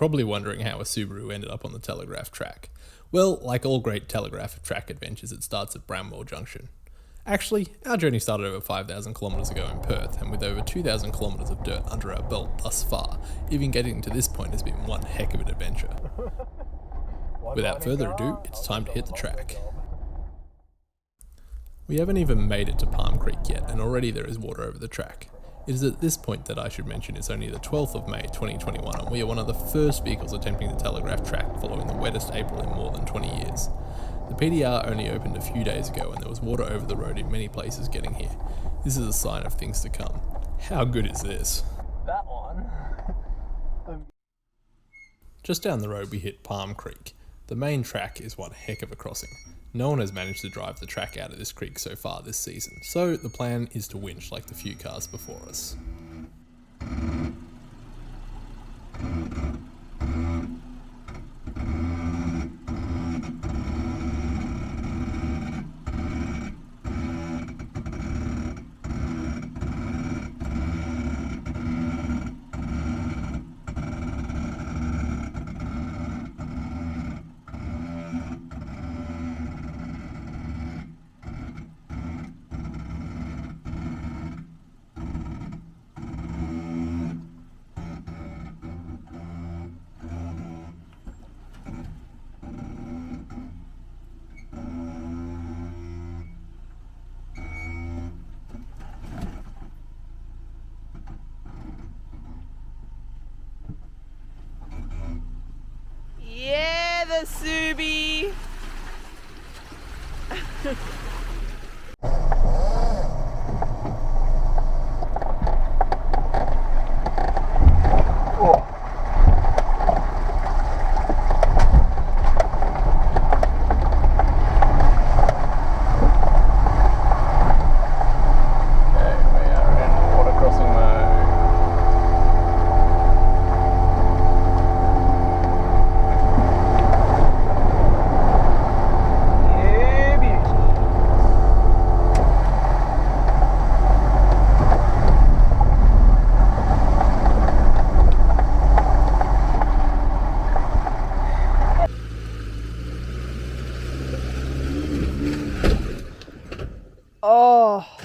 probably wondering how a Subaru ended up on the Telegraph Track. Well, like all great Telegraph Track adventures, it starts at Bramwell Junction. Actually, our journey started over 5,000 kilometres ago in Perth, and with over 2,000 kilometres of dirt under our belt thus far, even getting to this point has been one heck of an adventure. Without further ado, it's time to hit the track. We haven't even made it to Palm Creek yet, and already there is water over the track. It is at this point that I should mention it's only the 12th of May 2021, and we are one of the first vehicles attempting the Telegraph Track following the wettest April in more than 20 years. The PDR only opened a few days ago, and there was water over the road in many places getting here. This is a sign of things to come. How good is this? That one. Just down the road we hit Palm Creek. The main track is one heck of a crossing. No one has managed to drive the track out of this creek so far this season, so the plan is to winch like the few cars before us. Yeah, the Subi. Oh.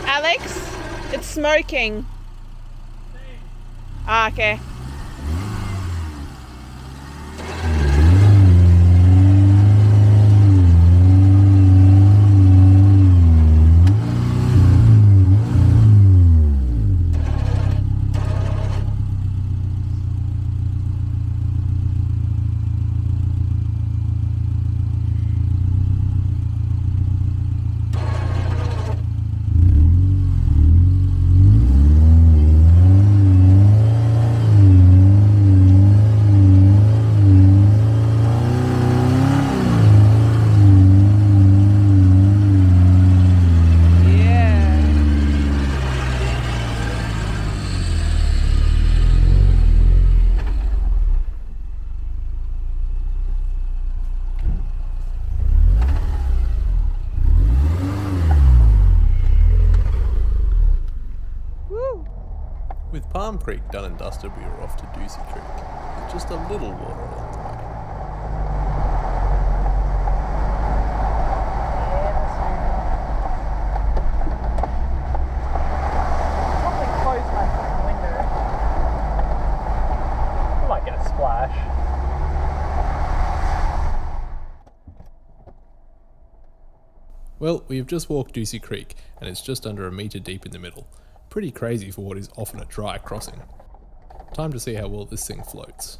Alex, it's smoking. Ah, okay. Palm Creek done and dusted, we were off to Ducie Creek, with just a little water along the way. Well, we have just walked Ducie Creek, and it's just under a metre deep in the middle. Pretty crazy for what is often a dry crossing. Time to see how well this thing floats.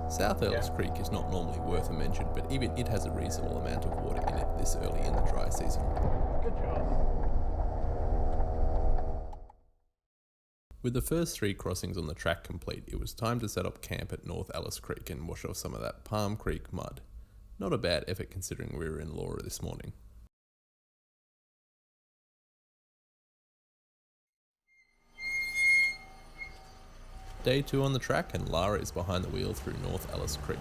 South Ellis Creek is not normally worth a mention, but even it has a reasonable amount of water in it this early in the dry season. Good job. With the first 3 crossings on the track complete, it was time to set up camp at North Ellis Creek and wash off some of that Palm Creek mud. Not a bad effort considering we were in Laura this morning. Day 2 on the track, and Lara is behind the wheel through North Ellis Creek.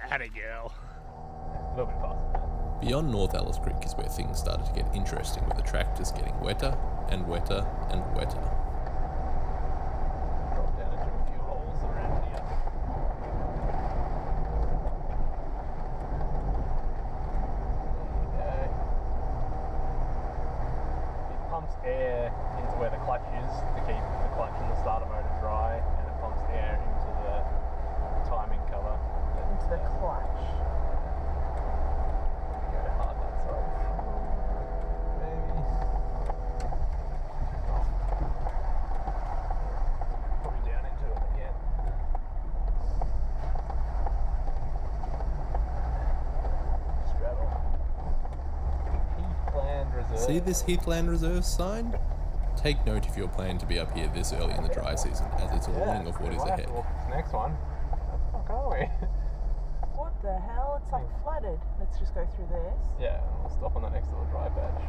Atta girl. A little bit faster. Beyond North Ellis Creek is where things started to get interesting, with the track just getting wetter and wetter and wetter. Air into where the clutch is to keep the clutch and the starter motor dry, and it pumps air into the timing cover. Into the clutch. Go hard that side. Maybe. Probably down into it again. Straddle. Heathland Reserve. See this Heathland Reserve sign? Take note if you're planning to be up here this early in the dry season, as it's a warning of what is ahead. This next one. Where the fuck are we? What the hell? It's like flooded. Let's just go through this. Yeah, and we'll stop on that next little dry patch.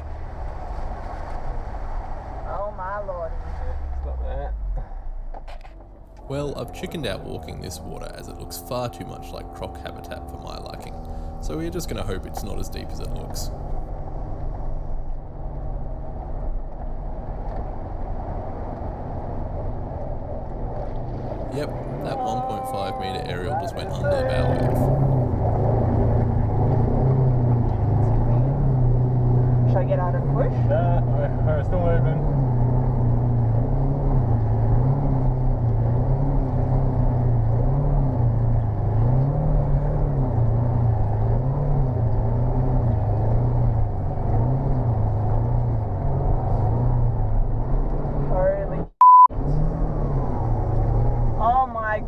Oh my lordy. Yeah, stop there. Well, I've chickened out walking this water as it looks far too much like croc habitat for my liking, so we're just going to hope it's not as deep as it looks. Yep, that 1.5 metre aerial just went under the bow wave. Should I get out and push? We're still moving.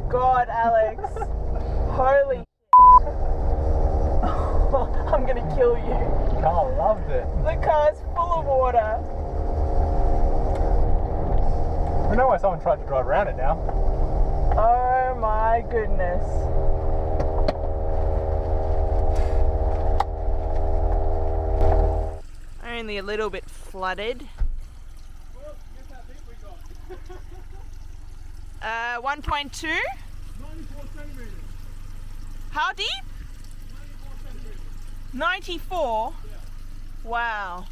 God, Alex. Holy shit. I'm gonna kill you. Carl loved it. The car's full of water. We know why someone tried to drive around it now. Oh my goodness. Only a little bit flooded. Well, guess how deep we got? 1.2? 94 centimetres. How deep? 94 94? Wow.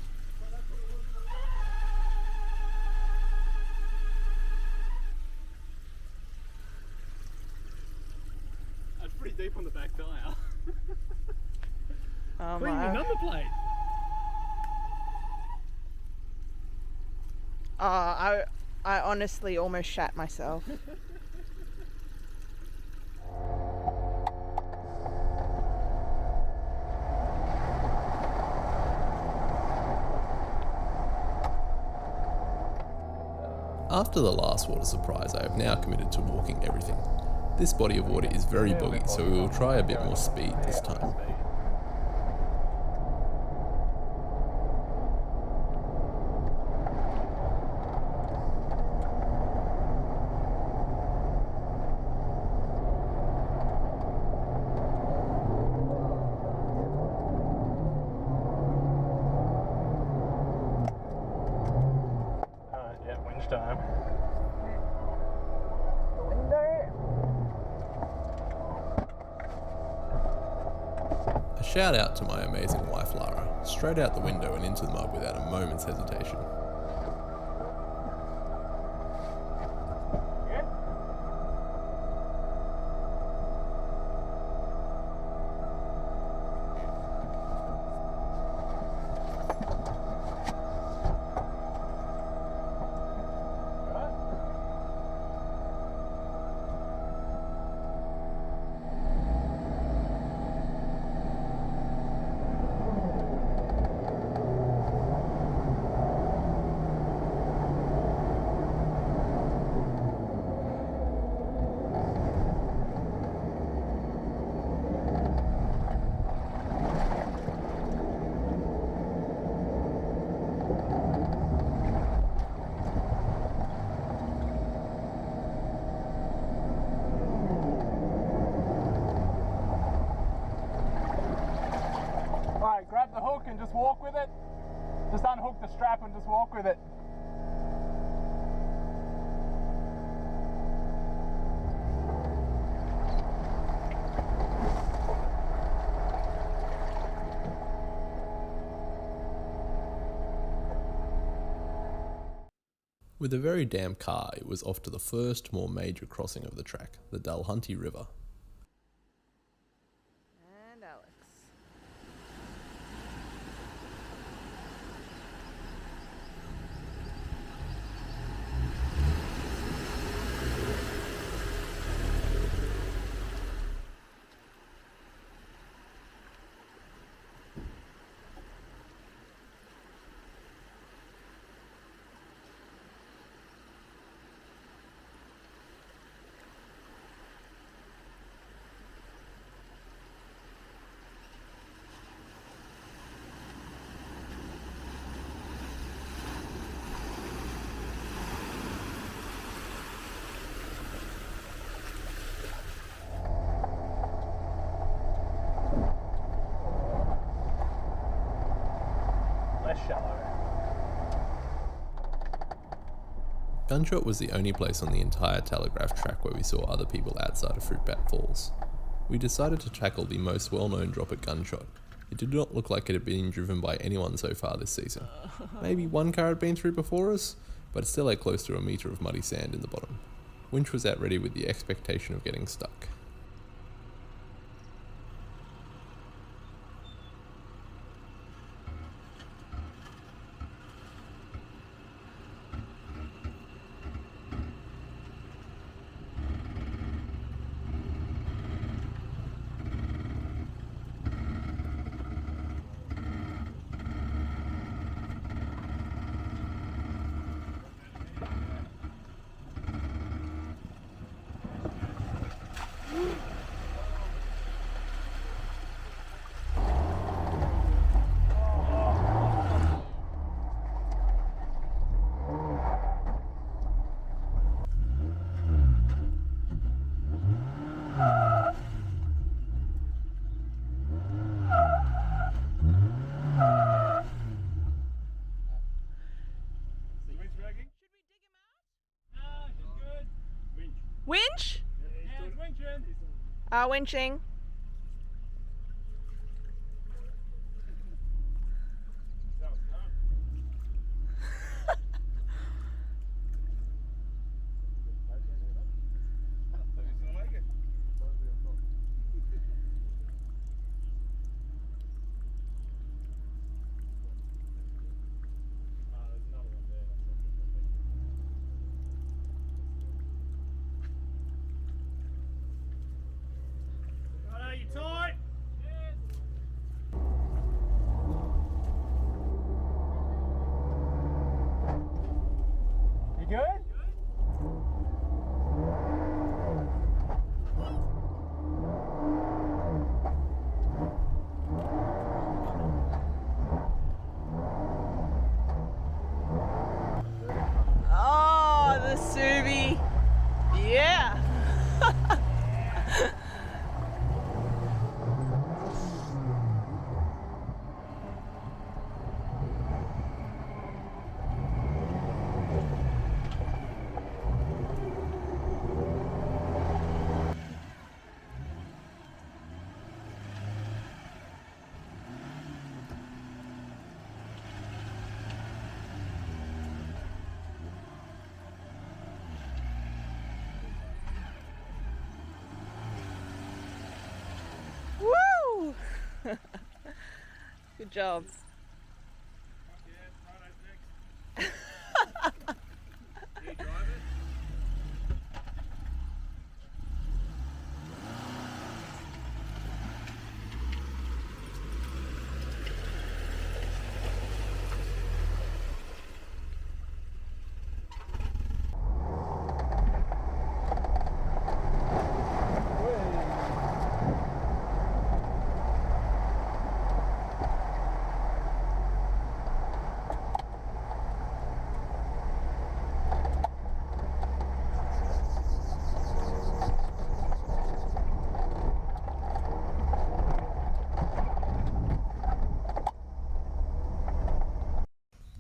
That's pretty deep on the back tyre. Oh Clean the my. number plate. Oh, I honestly almost shat myself. After the last water surprise, I have now committed to walking everything. This body of water is very boggy, so we will try a bit more speed this time. Yeah, winch time. The window. A shout out to my amazing wife Lara, straight out the window and into the mud without a moment's hesitation. Yeah? Alright, grab the hook and just walk with it. Just unhook the strap and just walk with it. With a very damp car, it was off to the first, more major crossing of the track, the Dulhunty River. And Alex. Less shallow. Gunshot was the only place on the entire Telegraph Track where we saw other people outside of Fruitbat Falls. We decided to tackle the most well-known drop at Gunshot. It did not look like it had been driven by anyone so far this season. Maybe one car had been through before us, but it still had close to a metre of muddy sand in the bottom. Winch was out ready with the expectation of getting stuck. Winch? Yeah, it's winching. Winching. Good job.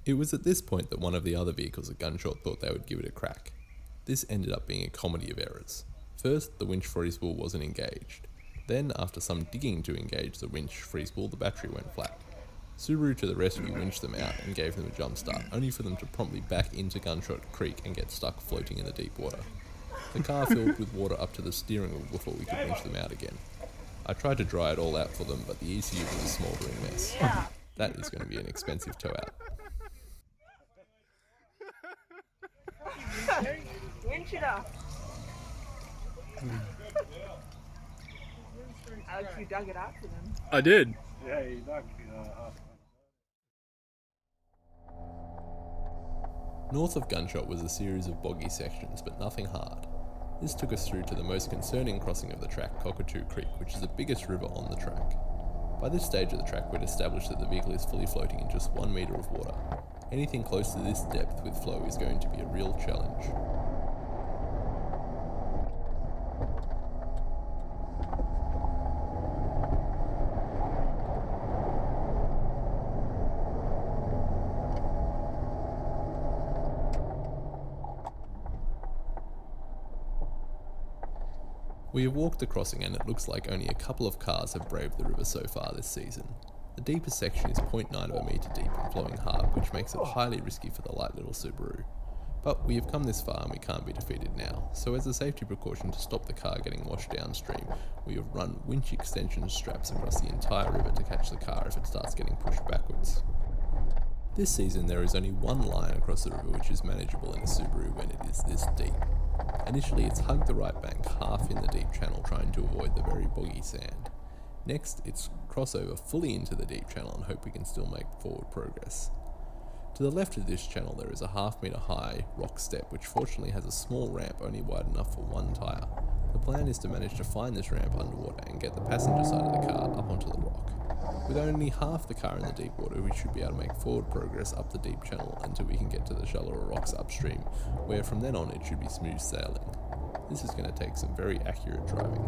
It was at this point that one of the other vehicles at Gunshot thought they would give it a crack. This ended up being a comedy of errors. First, the winch freespool wasn't engaged. Then, after some digging to engage the winch freespool, the battery went flat. Subaru to the rescue winched them out and gave them a jump start, only for them to promptly back into Gunshot Creek and get stuck floating in the deep water. The car filled with water up to the steering wheel before we could winch them out again. I tried to dry it all out for them, but the ECU was a smouldering mess. That is going to be an expensive tow out. Winch it up. Alex, you dug it up for them. I did. Yeah, he dug up. North of Gunshot was a series of boggy sections, but nothing hard. This took us through to the most concerning crossing of the track, Cockatoo Creek, which is the biggest river on the track. By this stage of the track, we'd established that the vehicle is fully floating in just 1 metre of water. Anything close to this depth with flow is going to be a real challenge. We have walked the crossing and it looks like only a couple of cars have braved the river so far this season. The deepest section is 0.9 of a metre deep and flowing hard, which makes it highly risky for the light little Subaru. But we have come this far and we can't be defeated now, so as a safety precaution to stop the car getting washed downstream, we have run winch extension straps across the entire river to catch the car if it starts getting pushed backwards. This season there is only one line across the river which is manageable in a Subaru when it is this deep. Initially it's hugged the right bank half in the deep channel trying to avoid the very boggy sand. Next it's cross over fully into the deep channel and hope we can still make forward progress. To the left of this channel there is a half-metre high rock step which fortunately has a small ramp only wide enough for one tyre. The plan is to manage to find this ramp underwater and get the passenger side of the car up onto the rock. With only half the car in the deep water, we should be able to make forward progress up the deep channel until we can get to the shallower rocks upstream, where from then on it should be smooth sailing. This is going to take some very accurate driving.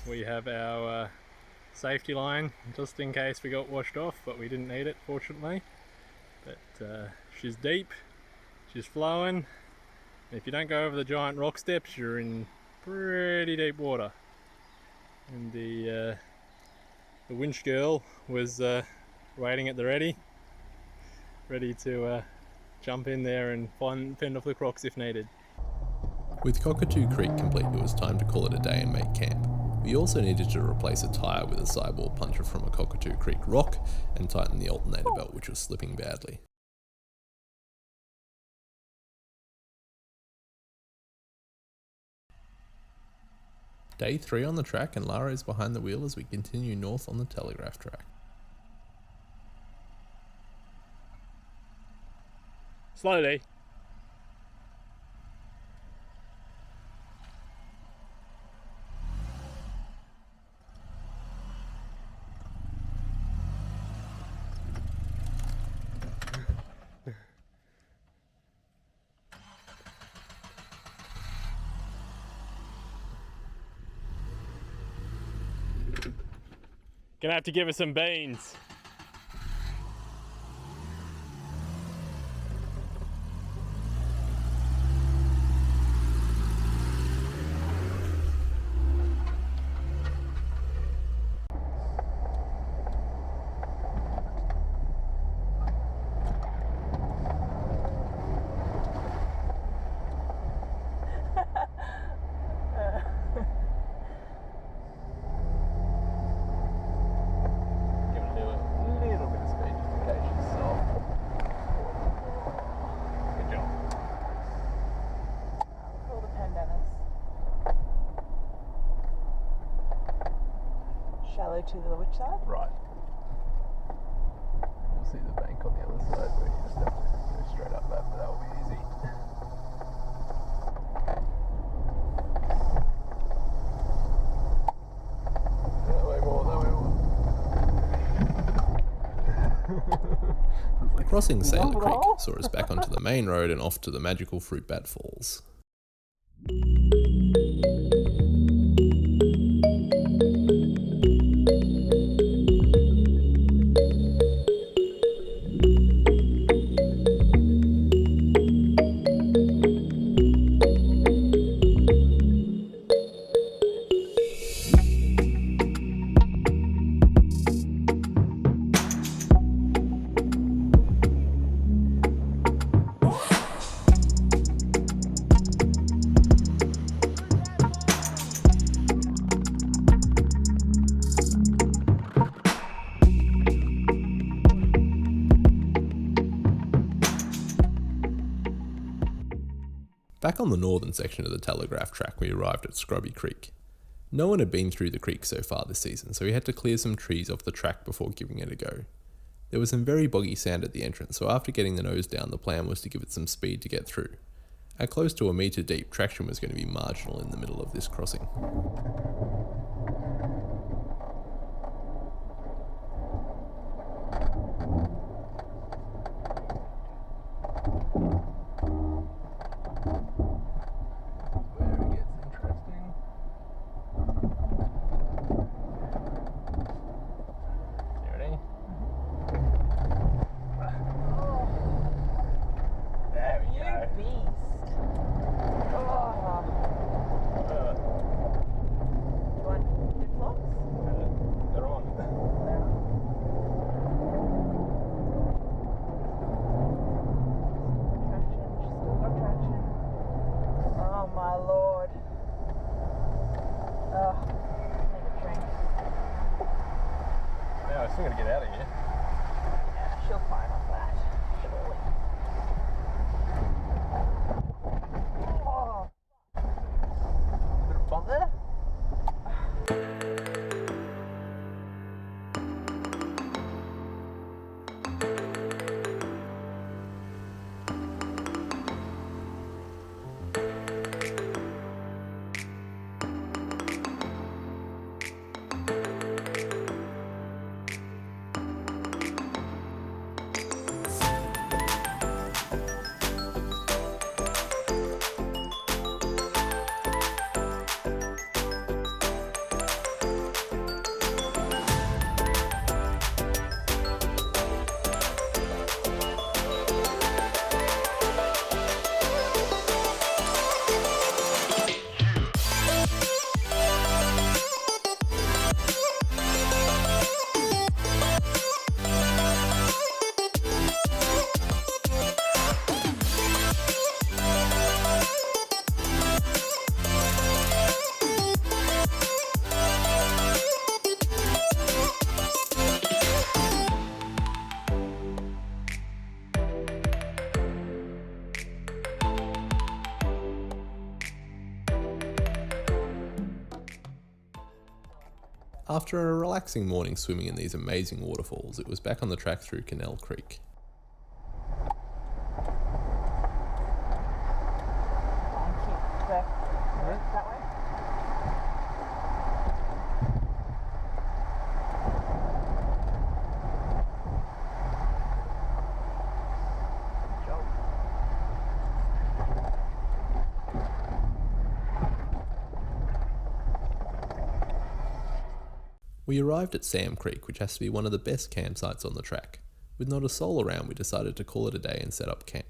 We have our safety line just in case we got washed off, but we didn't need it fortunately. But she's deep, she's flowing, and if you don't go over the giant rock steps you're in pretty deep water. And the winch girl was waiting at the ready to jump in there and fend off the crocs if needed. With Cockatoo Creek complete, it was time to call it a day and make camp. We also needed to replace a tyre with a sidewall puncher from a Cockatoo Creek rock and tighten the alternator belt, which was slipping badly. Day 3 on the track, and Lara is behind the wheel as we continue north on the Telegraph Track. Slowly. Gonna have to give us some beans. To the which side? Right. You'll see the bank on the other side where you just have to go straight up that, but that will be easy. That way more. Crossing Sailor Creek saw us back onto the main road and off to the magical Fruit Bat Falls. Back on the northern section of the Telegraph Track, we arrived at Scrubby Creek. No one had been through the creek so far this season, so we had to clear some trees off the track before giving it a go. There was some very boggy sand at the entrance, so after getting the nose down, the plan was to give it some speed to get through. At close to a metre deep, traction was going to be marginal in the middle of this crossing. I'm gonna get out of here. Yeah, she'll climb up that. Surely. Oh. A bit of fun there. After a relaxing morning swimming in these amazing waterfalls, it was back on the track through Canal Creek. Keep back that way. We arrived at Sam Creek, which has to be one of the best campsites on the track. With not a soul around, we decided to call it a day and set up camp.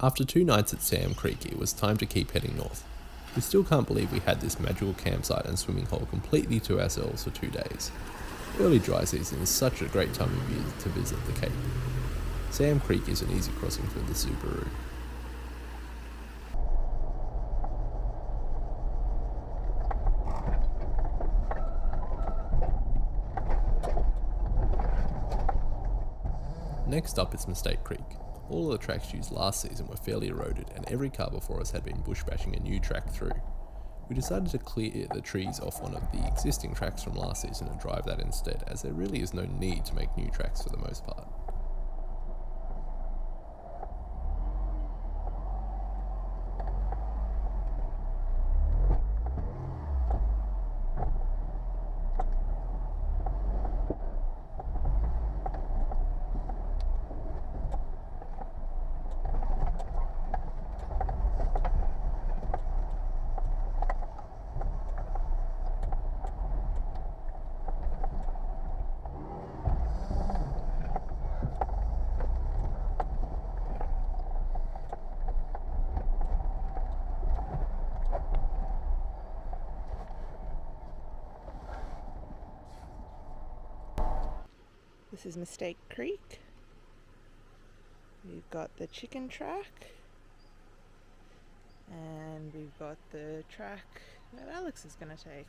After 2 nights at Sam Creek, it was time to keep heading north. We still can't believe we had this magical campsite and swimming hole completely to ourselves for 2 days. Early dry season is such a great time of year to visit the Cape. Sam Creek is an easy crossing for the Subaru. Next up is Mistake Creek. All of the tracks used last season were fairly eroded, and every car before us had been bush bashing a new track through. We decided to clear the trees off one of the existing tracks from last season and drive that instead, as there really is no need to make new tracks for the most part. This is Mistake Creek. We've got the chicken track, and we've got the track that Alex is going to take.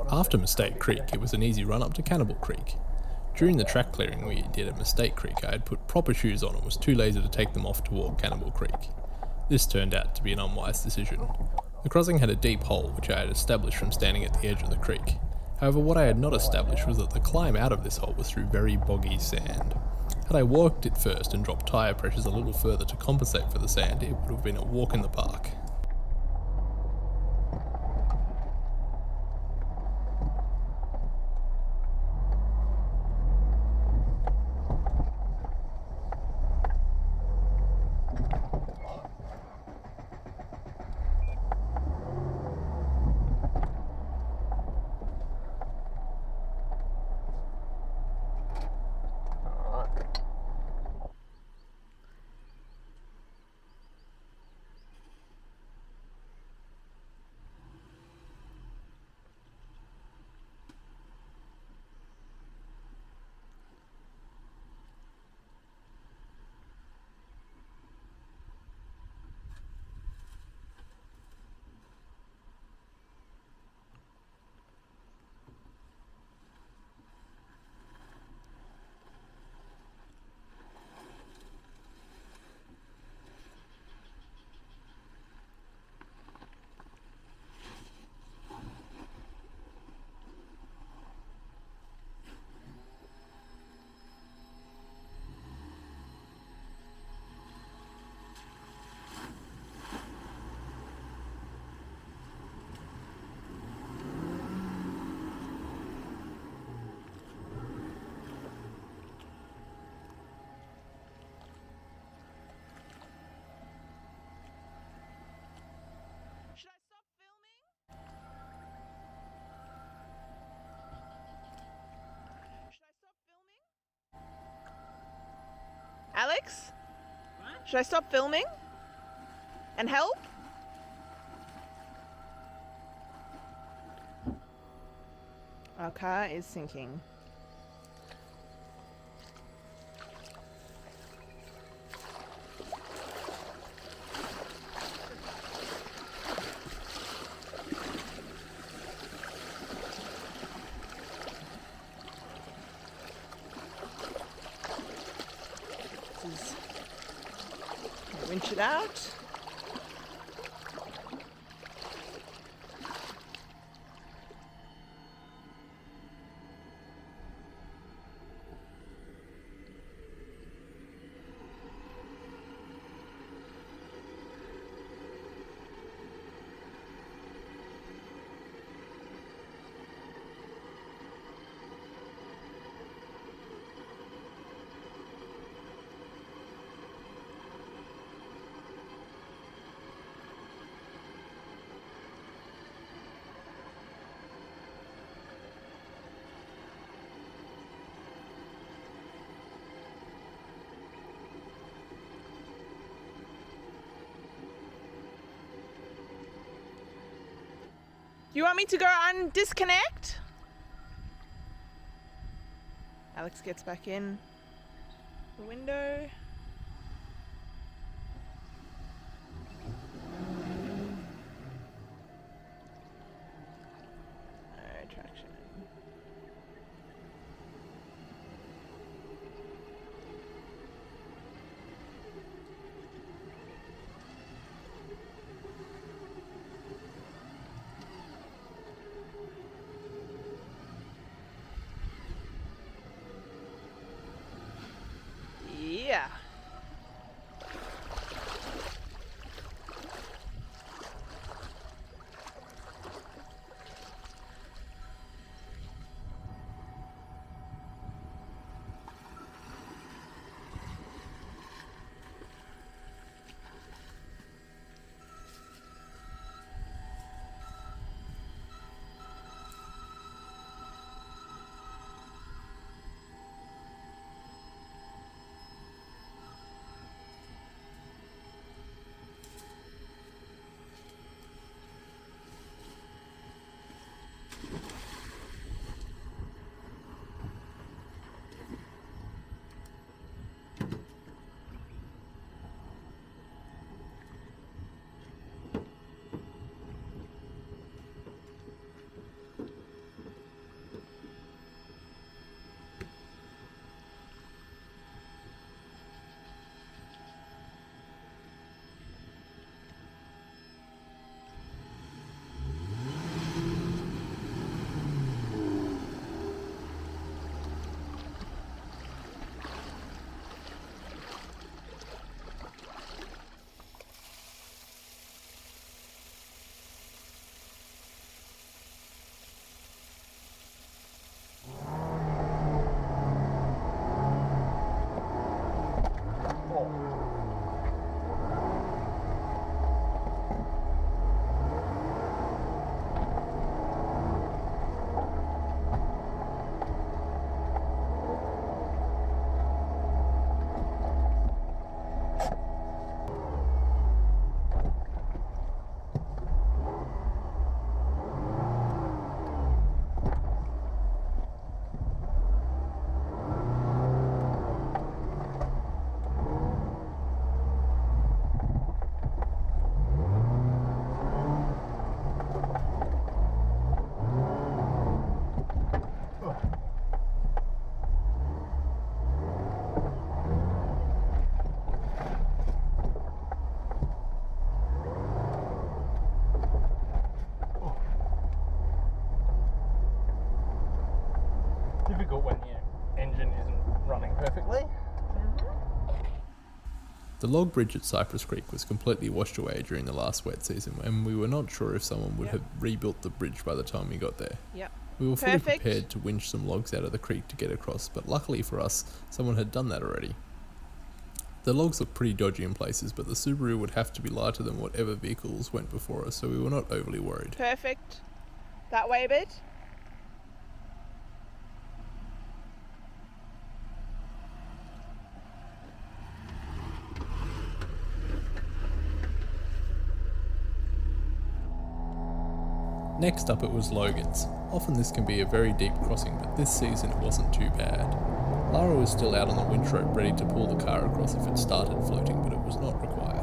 After Mistake Creek, it was an easy run up to Cannibal Creek. During the track clearing we did at Mistake Creek, I had put proper shoes on and was too lazy to take them off to walk Cannibal Creek. This turned out to be an unwise decision. The crossing had a deep hole which I had established from standing at the edge of the creek. However, what I had not established was that the climb out of this hole was through very boggy sand. Had I walked it first and dropped tyre pressures a little further to compensate for the sand, it would have been a walk in the park. Should I stop filming? Should I stop filming? Alex? What? Should I stop filming? And help? Our car is sinking. Winch it out. You want me to go disconnect? Alex gets back in the window. No traction. Yeah. difficult when your engine isn't running perfectly. The log bridge at Cypress Creek was completely washed away during the last wet season, and we were not sure if someone would have rebuilt the bridge by the time we got there. Yep. We were fully Perfect. prepared to winch some logs out of the creek to get across, but luckily for us, someone had done that already. The logs looked pretty dodgy in places, but the Subaru would have to be lighter than whatever vehicles went before us, so we were not overly worried. Perfect. That way a bit. Next up it was Logan's. Often this can be a very deep crossing, but this season it wasn't too bad. Lara was still out on the winch rope ready to pull the car across if it started floating, but it was not required.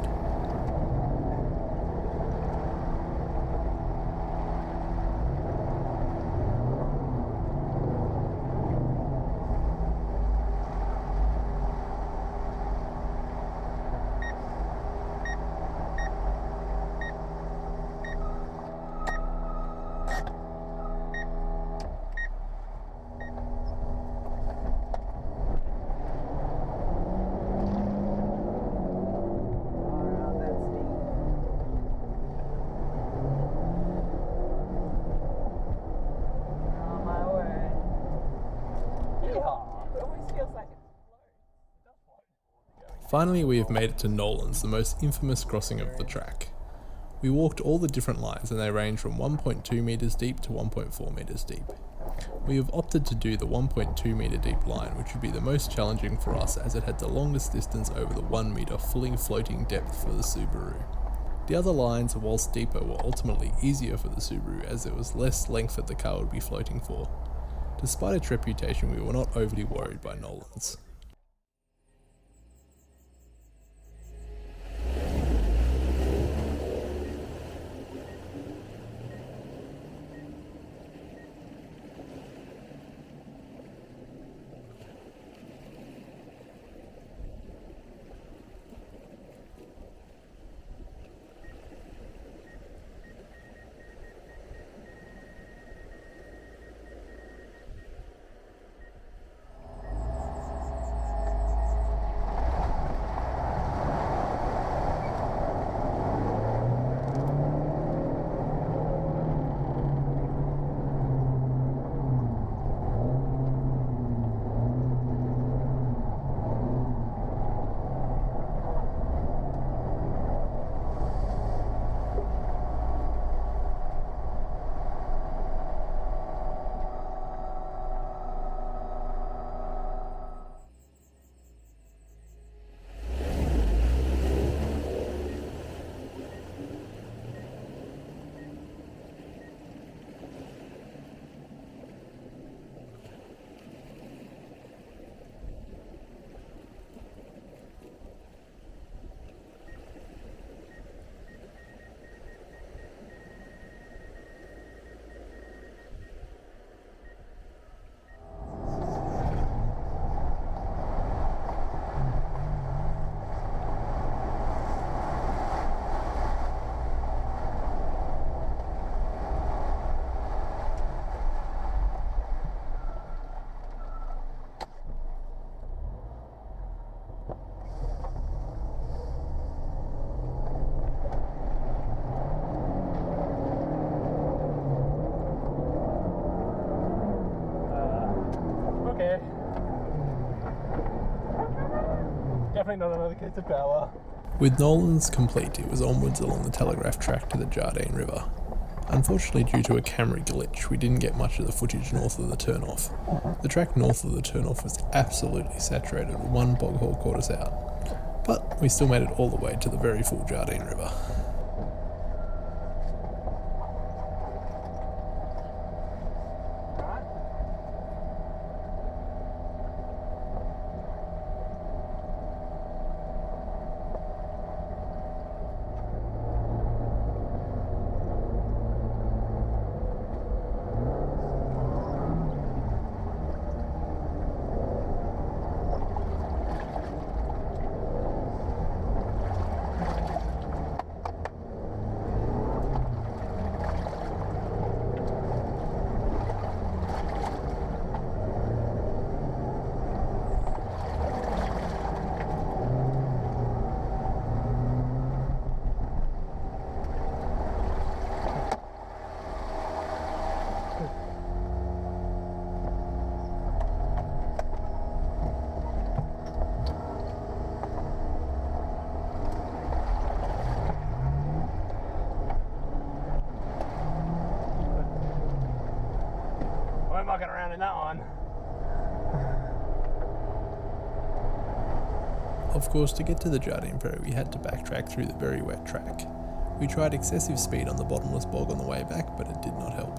Finally, we have made it to Nolan's, the most infamous crossing of the track. We walked all the different lines and they range from 1.2 metres deep to 1.4 metres deep. We have opted to do the 1.2 metre deep line, which would be the most challenging for us as it had the longest distance over the 1 metre fully floating depth for the Subaru. The other lines, whilst deeper, were ultimately easier for the Subaru as there was less length that the car would be floating for. Despite its reputation, we were not overly worried by Nolan's. Definitely not another case of power. With Nolan's complete, it was onwards along the Telegraph Track to the Jardine River. Unfortunately, due to a camera glitch, we didn't get much of the footage north of the turnoff. The track north of the turnoff was absolutely saturated, one bog hole caught us out. But we still made it all the way to the very full Jardine River. in that one. Of course, to get to the Jardine Prairie, we had to backtrack through the very wet track. We tried excessive speed on the bottomless bog on the way back, but it did not help.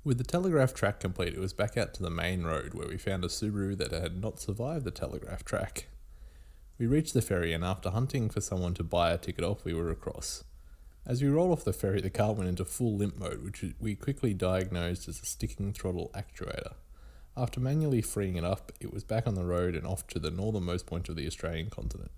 With the telegraph track complete, it was back out to the main road where we found a Subaru that had not survived the telegraph track. We reached the ferry, and after hunting for someone to buy a ticket off, we were across. As we rolled off the ferry, the car went into full limp mode, which we quickly diagnosed as a sticking throttle actuator. After manually freeing it up, it was back on the road and off to the northernmost point of the Australian continent.